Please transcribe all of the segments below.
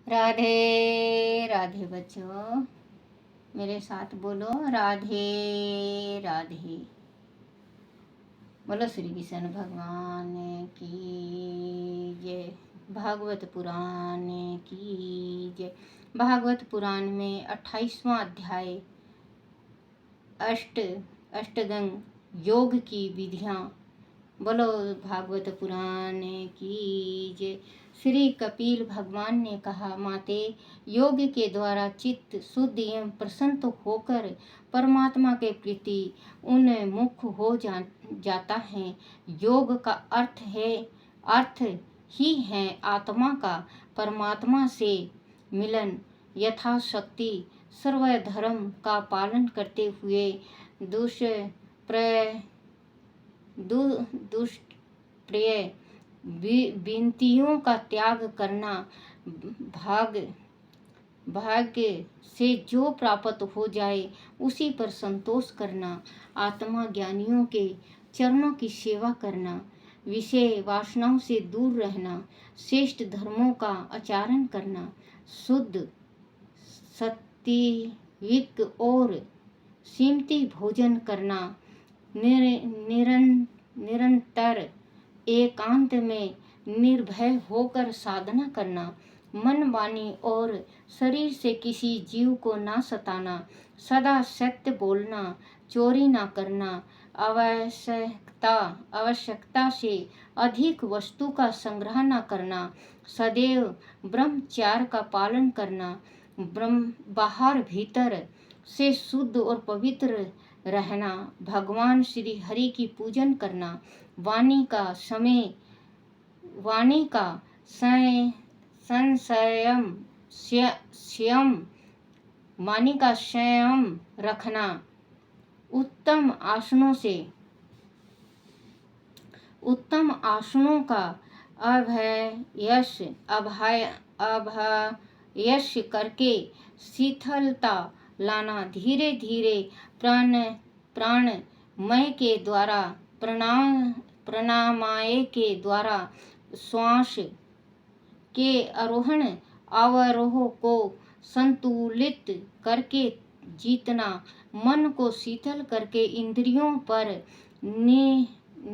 राधे राधे बच्चों, मेरे साथ बोलो राधे राधे। बोलो श्री कृष्ण भगवान की जय। भागवत पुराण की जय। भागवत पुराण में 28वां अध्याय अष्टांग योग की विधियां। बोलो भागवत पुराण की जय। श्री कपिल भगवान ने कहा, माते, योग के द्वारा चित्त शुद्ध एवं प्रसन्न होकर परमात्मा के प्रति उन्मुख हो जाता है। योग का अर्थ ही है आत्मा का परमात्मा से मिलन। यथाशक्ति सर्वधर्म का पालन करते हुए दुष्प्रिय विनतियों का त्याग करना। भाग्य से जो प्राप्त हो जाए उसी पर संतोष करना। आत्मा ज्ञानियों के चरणों की सेवा करना। विषय वासनाओं से दूर रहना। श्रेष्ठ धर्मों का आचरण करना। शुद्ध सात्विक और सीमती भोजन करना। निरंतर एकांत में निर्भय होकर साधना करना। मन, वाणी और शरीर से किसी जीव को ना सताना। सदा सत्य बोलना। चोरी ना करना। आवश्यकता से अधिक वस्तु का संग्रह न करना। सदैव ब्रह्मचर्य का पालन करना। बाहर भीतर से शुद्ध और पवित्र रहना। भगवान श्री हरि की पूजन करना। वाणी का संयम रखना। उत्तम आसनों का अभ्यास करके शीतलता लाना। धीरे धीरे प्राणमय के द्वारा प्राणायाम के द्वारा श्वास के आरोहण अवरोह को संतुलित करके जीतना। मन को शीतल करके इंद्रियों पर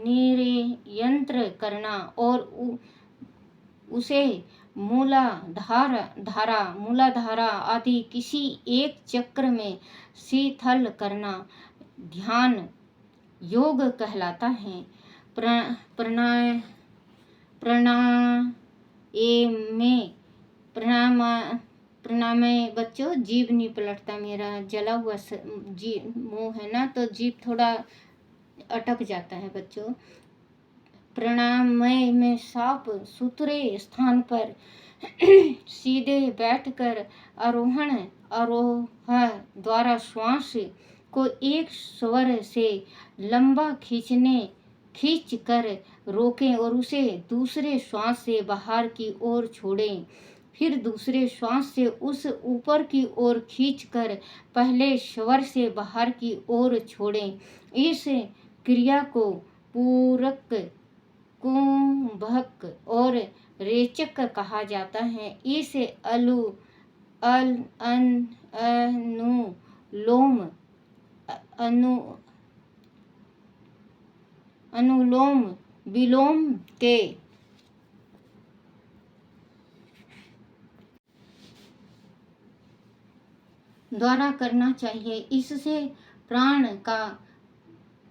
नियंत्रण करना और उसे मूलाधारा आदि किसी एक चक्र में शीतल करना ध्यान योग कहलाता है। प्रणाम में बच्चों, जीभ नहीं पलटता। मेरा जला हुआ मुंह है ना, तो जीभ थोड़ा अटक जाता है बच्चों। प्राणायाम में साफ सुथरे स्थान पर सीधे बैठकर आरोहण अवरोह द्वारा श्वास को एक स्वर से लंबा खींच कर रोकें और उसे दूसरे श्वास से बाहर की ओर छोड़ें। फिर दूसरे श्वास से उस ऊपर की ओर खींचकर पहले स्वर से बाहर की ओर छोड़ें। इस क्रिया को पूरक, कुंभक और रेचक कहा जाता है। इस अनुलोम विलोम के द्वारा करना चाहिए। इससे प्राण का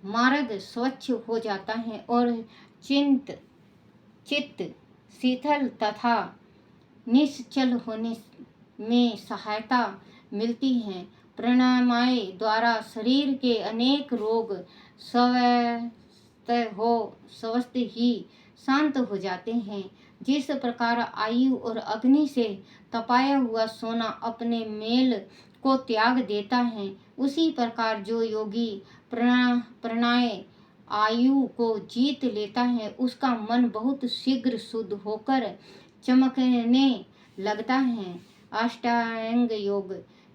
मार्ग स्वच्छ हो जाता है और चित्त शीतल तथा निश्चल होने में सहायता मिलती है। प्राणायाम द्वारा शरीर के अनेक रोग स्वस्थ ही शांत हो जाते हैं। जिस प्रकार आयु और अग्नि से तपाया हुआ सोना अपने मेल को त्याग देता है, उसी प्रकार जो योगी प्राणायाम आयु को जीत लेता है, उसका मन बहुत शीघ्र शुद्ध होकर चमकने लगता है। अष्टांग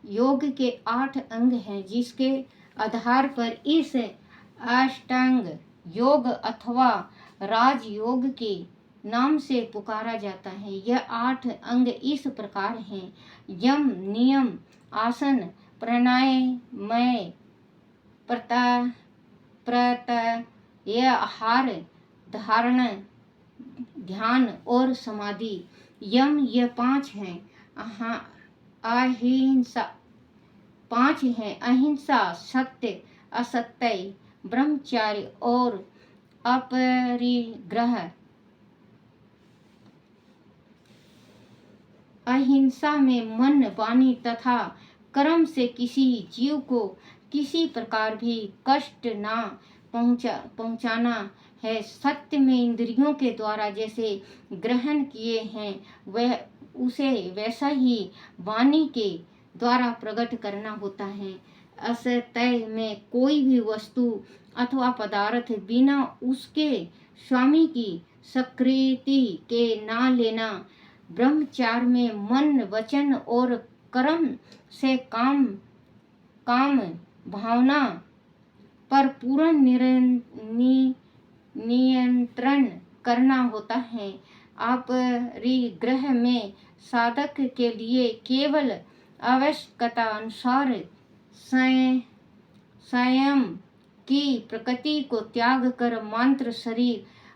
योग के 8 अंग हैं, जिसके आधार पर इस अष्टांग योग अथवा राजयोग की नाम से पुकारा जाता है। यह 8 अंग इस प्रकार हैं: यम, नियम, आसन, प्राणायाम, प्रत्याहार, धारण, ध्यान और समाधि। यम ये 5 हैं। अहिंसा 5 हैं: अहिंसा, सत्य, असत्य, ब्रह्मचर्य और अपरिग्रह। अहिंसा में मन, वाणी तथा कर्म से किसी जीव को किसी प्रकार भी कष्ट ना पहुंचाना है। सत्य में इंद्रियों के द्वारा जैसे ग्रहण किए हैं वह उसे वैसा ही वाणी के द्वारा प्रकट करना होता है। असत्य में कोई भी वस्तु अथवा पदार्थ बिना उसके स्वामी की स्वीकृति के ना लेना। ब्रह्मचार्य में मन, वचन और कर्म से काम भावना पर पूर्ण नियंत्रण करना होता है। अपरिग्रह में साधक के लिए केवल आवश्यकता अनुसार स्वयं की प्रकृति को त्याग कर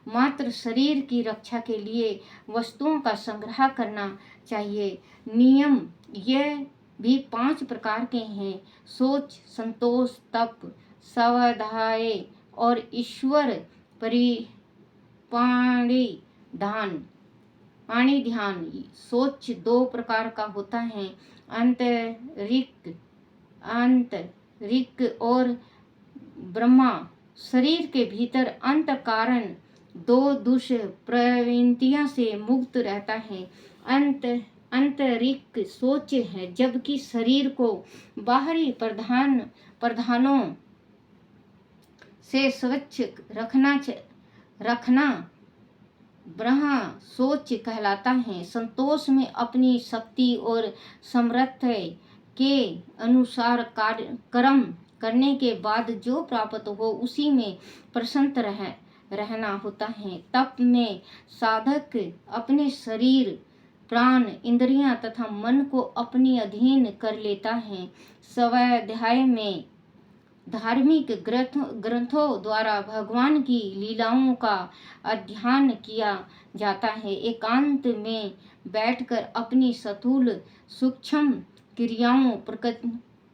मात्र शरीर की रक्षा के लिए वस्तुओं का संग्रह करना चाहिए। नियम ये भी 5 प्रकार के हैं: सोच, संतोष, तप, स्वाध्याय और ईश्वर पाणी ध्यान। सोच 2 प्रकार का होता है: आंतरिक और ब्रह्मा। शरीर के भीतर अंतःकरण 2 दुष्प्रवृत्तियों से मुक्त रहता है। आंतरिक सोच है, जबकि शरीर को बाहरी प्रधानों से स्वच्छ रखना ब्रह्म सोच कहलाता है। संतोष में अपनी शक्ति और सामर्थ्य के अनुसार कर्म करने के बाद जो प्राप्त हो उसी में प्रसन्न रहना होता है। तप में साधक अपने शरीर, प्राण, इंद्रियां तथा मन को अपने अधीन कर लेता है। स्वाध्याय में धार्मिक ग्रंथों द्वारा भगवान की लीलाओं का अध्ययन किया जाता है। एकांत में बैठकर अपनी स्थूल सूक्ष्म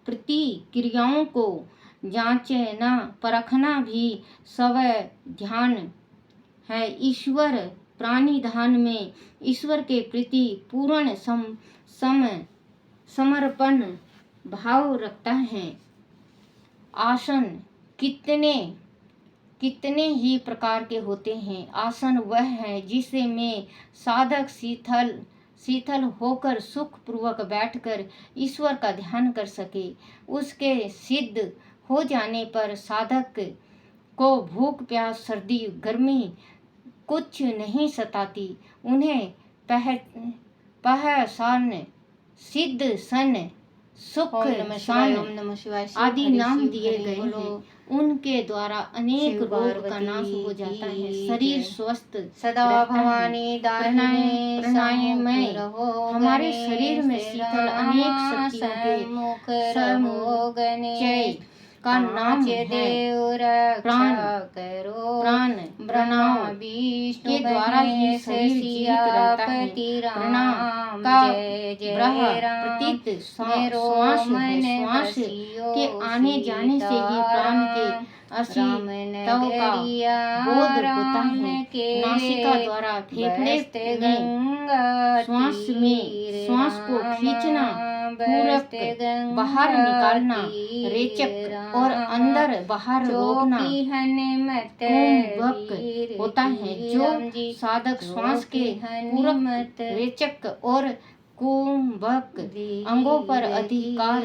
प्रतिक्रियाओं को जांचना परखना भी स्वाध्याय है। ईश्वर प्रणिधान में ईश्वर के प्रति पूर्ण समर्पण भाव रखता है। आसन कितने ही प्रकार के होते हैं। आसन वह है जिसे में साधक शीतल होकर सुख पूर्वक बैठकर ईश्वर का ध्यान कर सके। उसके सिद्ध हो जाने पर साधक को भूख, प्यास, सर्दी, गर्मी कुछ नहीं सताती। उन्हें पहचान, सिद्ध, सन, सुख, आदि नाम दिए गए हैं। उनके द्वारा अनेक रोग का नाश हो जाता है। शरीर स्वस्थ सदा भवानी प्राणायाम हमारे शरीर में शीतल अनेक शक्तियों के समुच्चय का नाम है। प्राण के द्वारा ही शरीर जीवित रहता है। प्राण का प्रतीक श्वास है। श्वास के आने जाने से ही प्राण के अस्तित्व का बोध होता है। नासिका द्वारा फेफड़े में श्वास को खींचना, पूरक बाहर निकालना, रेचक और अंदर बाहर रोकना कुंभक होता है। जो साधक श्वास के पूरक, रेचक और कुंभक अंगों पर अधिकार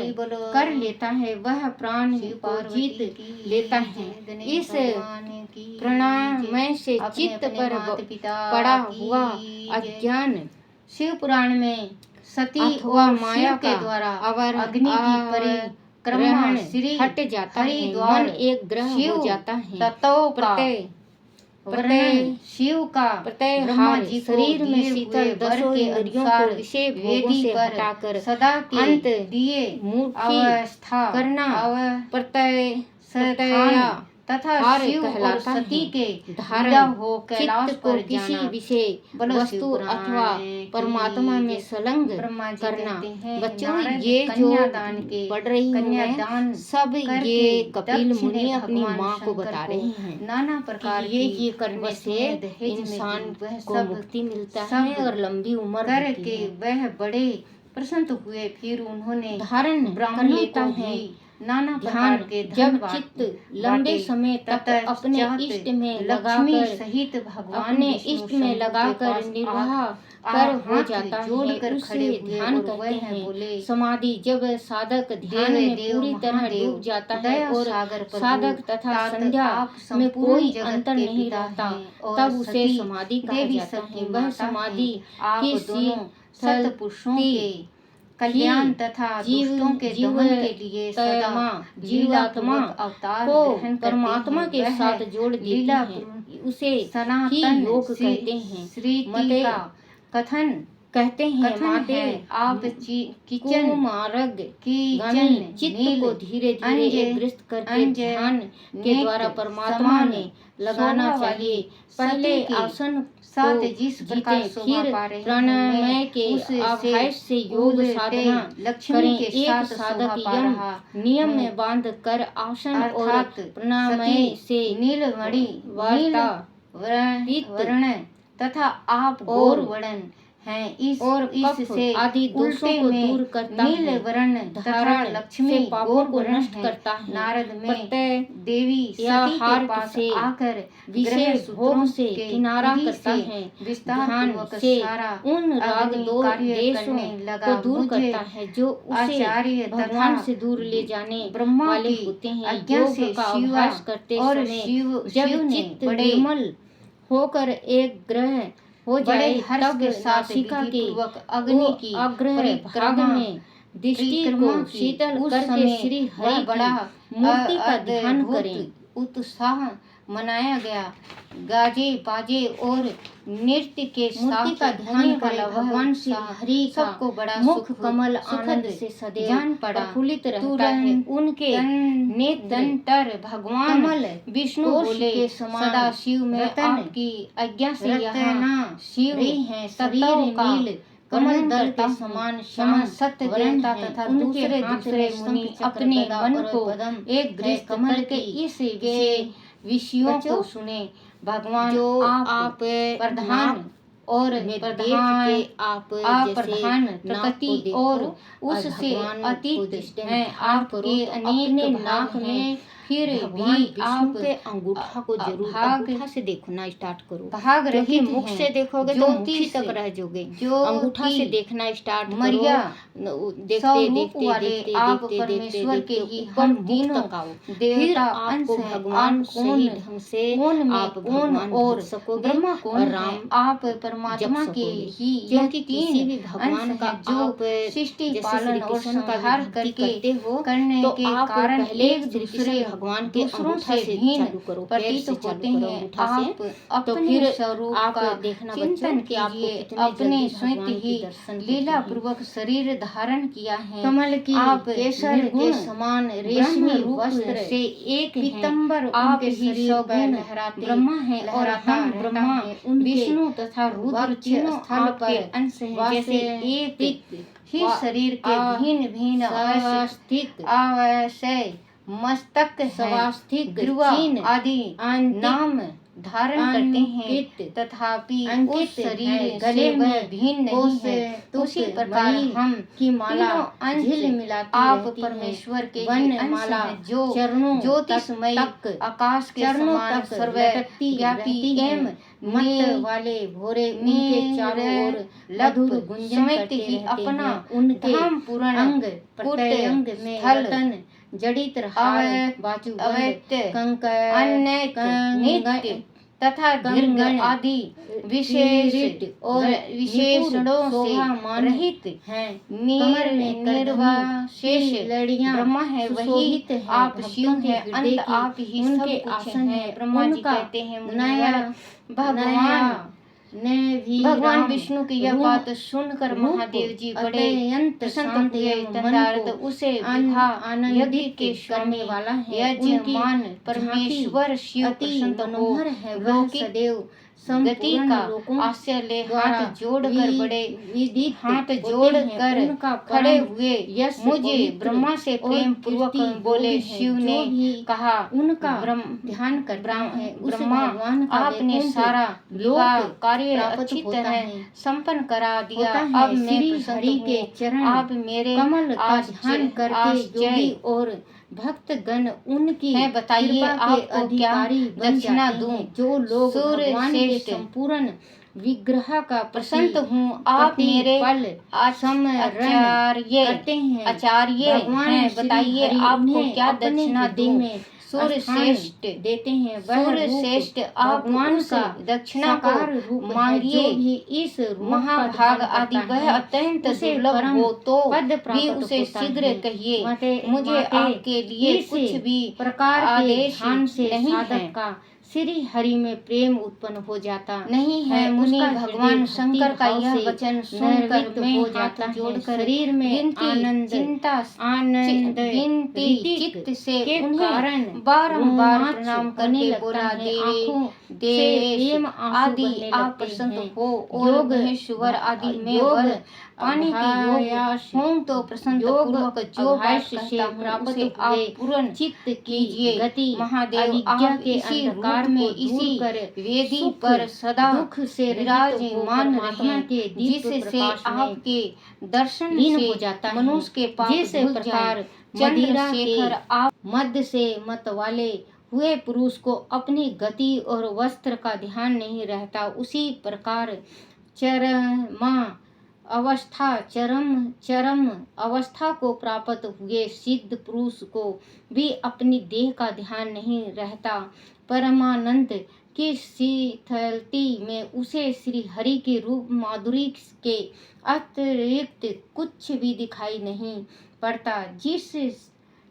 कर लेता है वह प्राण को जीत लेता है। इस प्राणायाम से चित्त पर पड़ा हुआ अज्ञान शिव पुराण में सती व माया के द्वारा अग्नि की परिक्रमा हट जाता है। मन एक ग्रह हो जाता है। वर्ण शिव का प्रत्यय ब्रह्मा हार जी को शरीर में दिए शीतल हुए वर दसों के इंद्रियों अनुसार को विषय भोगों वेदी से पर हटाकर सदा के अंत दिए मूर्ति अवस्था करना प्रत्यय स्थान तथा हार शिव और कहलाता सती है। के धारण विदा हो कैलाश चित्त को पर किसी जाना। विषय बोलो वस्तु शिवपुराण अथवा की परमात्मा में जय। संलग्न ब्रह्मा जी करना। कहते हैं, बच्चों नारद ये जो कन्यादान के पढ़ रही हूँ कन्यादान मैं, सब करके ये कपिल दक्ष ने मुनि अपनी भगवान माँ को शंकर बता को रहे हैं नाना प्रकार कि ये की करने से वस्तुएं दहेज में इंसान दी। वह को सब मुक्ति मिलता सब है और लंबी उम्र होती करके है। वह बड़े प्रसन्न हुए। फिर उन्होंने धारण कर ब्राह्मणों लेता को है। भी नाना ध्यान प्रकार के जब धन चित्त लंबे समय तक अपने इष्ट में लगाकर सहित भगवान अपने विष्णु इष्ट में शंकर के लगाकर पास निर्वाह कर हो जाता जोड़कर है, खड़े उसे हुए ध्यान और कहते वह हैं बोले, समाधि। जब साधक ध्यान देव में देव पूरी तरह महादेव, डूब जाता है दया और सागर प्रभु, साधक तथा तात संध्या आप में संपूर्ण कोई जगत अंतर के नहीं पिता रहता, हैं और तब उसे सती समाधि कहा देवी जाता सबकी है। वह माता समाधि हैं। आप किसी दोनों सत्पुरुषों के कल्याण तथा दुष्टों के दमन के लिए सदा जीवात्मा अवतार को ग्रहण करते परमात्मा हैं। के वह साथ जोड़ देती लीला है। उसे ही सनातन योग कहते हैं। श्री मते का कथन कहते हैं कथन माते है, आप किचन कुमारग की गण चित्त को धीरे धीरे एकाग्रस्त करके ध्यान के द्वारा परमात्मा में लगाना चाहिए। पहले आसन साथ को जिस प्रकार जीते, शोभा फिर पा रहे हैं, प्राणायाम के उससे अभ्यास से योग साधना लक्ष्मी करें। के एक साथ साधक शोभा पा रहा नियम में बांध कर आसन और अर्थात प्राणायाम से नीलमणि वार्ता वर्ण तथा आप गौर वर्ण हैं। इस और इससे आदि दोषों को दूर करता है। नील वर्ण तथा धारण लक्ष्मी से पापों गौर को वर्ण नष्ट है। करता है। नारद में प्रत्यय देवी या सती के हार्ट पास से आकर विषय ग्रह सूत्रों भोग से के किनारा विधि करता से है। विस्तार ध्यान पूर्वक से सारा उन राग अग्नि दो कार्य देशों करने लगा। को दूर मुझे करता है जो उसे आचार्य भगवान तथा से दूर ले जाने ब्रह्मा वाले की होते हैं। आज्ञा योग से का शिवा अभ्यास करते और समय शिव जब ने चित्त बड़े निर्मल होकर एक ग्रह हो बड़े जाए हर्ष तब के साथ नासिका के विधिपूर्वक अग्नि की अग्रह भाग परिक्रमा में दृष्टि को की। शीतल उस करके समय श्री वह हरि बड़ा की मूर्ति का ध्यान अद्भुत करें। उत्साह मनाया गया। गाजे बाजे और नृत्य के साथ मूर्ति का ध्यान होने करें। वाला भगवान श्री हरि का सबको बड़ा मुख सुख कमल सुखद आनंद से सदैव जान पड़ा। प्रफुल्लित रहता है। उनके नेत्र भगवान कमल विष्णु कोश बोले, के समान सदा शिव में रतन आपकी आज्ञा से यहाँ रत्ना शिव हैं। शरीर तत्वों का नील कमल वर्णन दल करता के हूँ। समान श्याम श्याम सत्य वर्ण देवता हैं। तथा उनके दूसरे हाथ दूसरे में शंख, मुनि चक्र, अपने गदा मन और को पद्म एक ग्रस्त कमल करके की इस विषयों को सुने। भगवान जो आप प्रधान और में प्रधान देख के आप प्रधान नाक प्रकृति को देखो और और उससे भगवान को अतीत दृष्टि में हैं। ध्यान करो आपके तो अनेक अपने भाग नाक हैं। में फिर भगवान भी विष्णु आप के अंगूठा को जरूर भाग अंगूठा से देखना स्टार्ट करो। भाग क्योंकि रहित मुख हैं। से देखोगे तो ज्योति मुखी तक से रह जाओगे। जो अंगूठा से कि देखना स्टार्ट मरिया करो। देखते स्वरूप देखते वाले देखते आप देखते परमेश्वर देखते के देखते ही ऊपर हम मुख तीनों तक आओ। फिर देवता आपको अंश हैं। भगवान आप सही कौन ढंग से कौन में आप कौन भगवान और भज सकोगे ब्रह्मा कौन और है। राम आप परमात्मा जप के सकोगे। ही क्योंकि यह किसी तीन भी भगवान अंश का हैं जो आप सृष्टि जैसे पालन श्री और कृष्ण का संहार भक्ति करके करते हो करने तो के आप कारण पहले एक श्री कृष्ण दूसरे भगवान के दूसरों अंगूठा से भिन्न चालू करो, पैर प्रतीत से होते चालू करो हैं। अंगूठा से। आप तो अपने फिर स्वरूप आप का देखना बच्चों चिंतन कि आपको कीजिए। कितने अपने जल्दी स्वयं भगवान ही की दर्शन लीला होते हैं। पूर्वक शरीर धारण किया है। कमल की आप केसर निर्गुण के समान रेशमी ब्रह्म वस्त्र रूप से एक हैं। पीतम्बर आप उनके ही शरीर पर सगुण लहराते ब्रह्मा हैं और लहराता हम रहता ब्रह्मा है। उनके विष्णु तथा रुद्र वक्ष तीनों स्थल आपके पर अंश हैं। वास जैसे एक ही शरीर के भिन्न भिन्न स्वास्तिक अवयव मस्तक है। स्वास्तिक ध्रुव चिन्ह आदि नाम धारण करते हैं। तथापि उस शरीर गले से में वह भिन्न नहीं है। उसी प्रकार हम की माला तीनों अंश झिल मिलाती आप रहती परमेश्वर के वन ही अंश माला हैं, जो चरणों ज्योतिषमय तक आकाश के चरणों समान तक सर्वव्यापी रहती एवं हैं। मत वाले भोरे उनके चारों ओर मधुर गुंजन समेत करते ही रहते अपना हैं। उनके धाम पूर्ण अंग प्रत्यय अंग में स्थल रतन जड़ित हार बाजूबंद अवैत कंकर अनेक नित्य तथा दीर्घ आदि विशेष और विशेषणों से रहित हैं। निर्वाशेष लड़ियां ब्रह्मा है, वही आप शिव है, अंत आप ही सब कुछ हैं। ब्रह्मा जी कहते हैं, भगवान विष्णु की यह बात सुनकर महादेव जी बड़े प्रसन्न हुए। तदर्थ उसे यज्ञ के करने वाला है यजमान परमेश्वर शिव प्रसन्न हो लौकिक गति का आश्चर्य हाथ जोड़कर खड़े हुए मुझे ब्रह्मा से प्रेम पूर्वक बोले। शिव ने कहा, उनका ध्यान कर ब्रह्मा आपने सारा विवाह कार्य अच्छी तरह संपन्न करा दिया। अब मैं प्रसन्न के हूँ। चरण आप मेरे कमल का ध्यान करके योगी और भक्तगण उनकी है, बताइए आपको क्या दक्षिणा दूं? जो लोग सूर्य भगवान के श्रेष्ठ संपूर्ण विग्रह का प्रसन्न हूँ। आप मेरे आचार्य हैं, बताइए आपको क्या दक्षिणा दूं? सूर्य श्रेष्ठ देते हैं। सूर्य श्रेष्ठ आप भगवान उस का दक्षिणा को मांगिए। भी इस महाभाग आदि वह अत्यंत दुर्लभ हो तो भी उसे शीघ्र कहिए। मुझे आपके लिए कुछ भी प्रकार आदेश से नहीं है। साधक का श्री हरि में प्रेम उत्पन्न हो जाता नहीं है। मुनि भगवान शंकर का यह वचन सुनकर मैं हो हाथ जाता जोड़कर शरीर में आनंद विनती चित्त से उन्हें बारंबार प्रणाम करके बोला, देवेश आदि आप प्रसन्न हो और महेश्वर आदि में वर पाने की योग हूँ तो प्रसन्न पूर्वक जो बात कहता हूँ उसे आप पूर्ण चित्त कीजिए। गति महादेव आप के इसी अंधकार रूप में इसी कर वेदी पर सदा दुख से विराजमान परमात्मा के रहें, दिव्य जिससे प्रकाश में आपके दर्शन लीन से हो जाता है। मनुष्य के पाप जिस धुल प्रकार जाए। मदिरा चंद्रशेखर के आप मद से मत वाले हुए पुरुष को अपनी गति और वस्त्र का ध्यान नहीं रहता, उसी प्रकार चरम अवस्था को प्राप्त हुए सिद्ध पुरुष को भी अपनी देह का ध्यान नहीं रहता। परमानंद की शीतलती में उसे श्री हरि के रूप माधुरी के अतिरिक्त कुछ भी दिखाई नहीं पड़ता।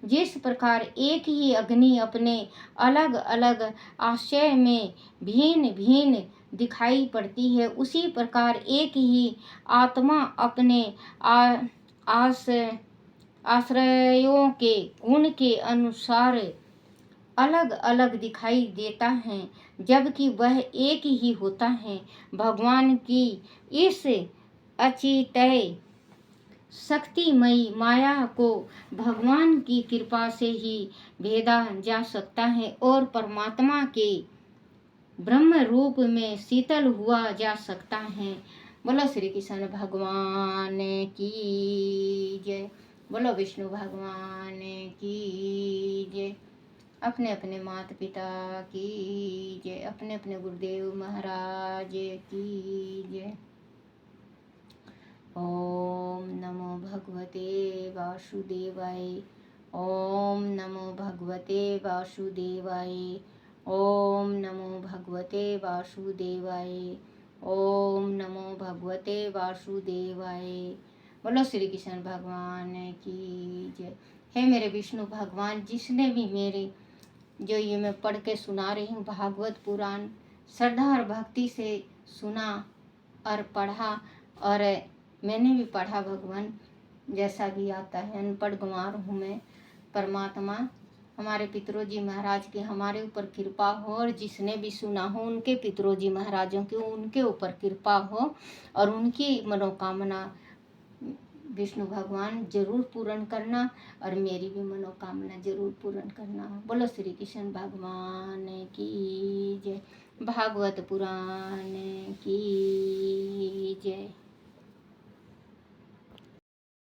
जिस प्रकार एक ही अग्नि अपने अलग अलग आशय में भिन्न भिन्न दिखाई पड़ती है, उसी प्रकार एक ही आत्मा अपने आश्रयों के गुण के अनुसार अलग अलग दिखाई देता है, जबकि वह एक ही होता है। भगवान की इस अचिंत्य शक्तिमयी माया को भगवान की कृपा से ही भेदा जा सकता है और परमात्मा के ब्रह्म रूप में शीतल हुआ जा सकता है। बोलो श्री कृष्ण भगवान की जय। बोलो विष्णु भगवान की जय। अपने अपने माता पिता की जय। अपने अपने गुरुदेव महाराज की जय। ओम नमो भगवते वासुदेवाय। ओम नमो भगवते वासुदेवाय। ओम नमो भगवते वासुदेवाय। ओम नमो भगवते वासुदेवाय। बोलो श्री कृष्ण भगवान की जय। हे मेरे विष्णु भगवान, जिसने भी मेरे जो ये मैं पढ़ के सुना रही हूँ भागवत पुराण श्रद्धा और भक्ति से सुना और पढ़ा, और मैंने भी पढ़ा भगवान, जैसा भी आता है, अनपढ़ गंवार हूँ मैं। परमात्मा हमारे पितरोजी महाराज की हमारे ऊपर कृपा हो, और जिसने भी सुना हो उनके पितरोजी महाराजों की उनके ऊपर कृपा हो, और उनकी मनोकामना विष्णु भगवान जरूर पूर्ण करना, और मेरी भी मनोकामना जरूर पूर्ण करना। बोलो श्री कृष्ण भगवान की जय। भागवत पुराण की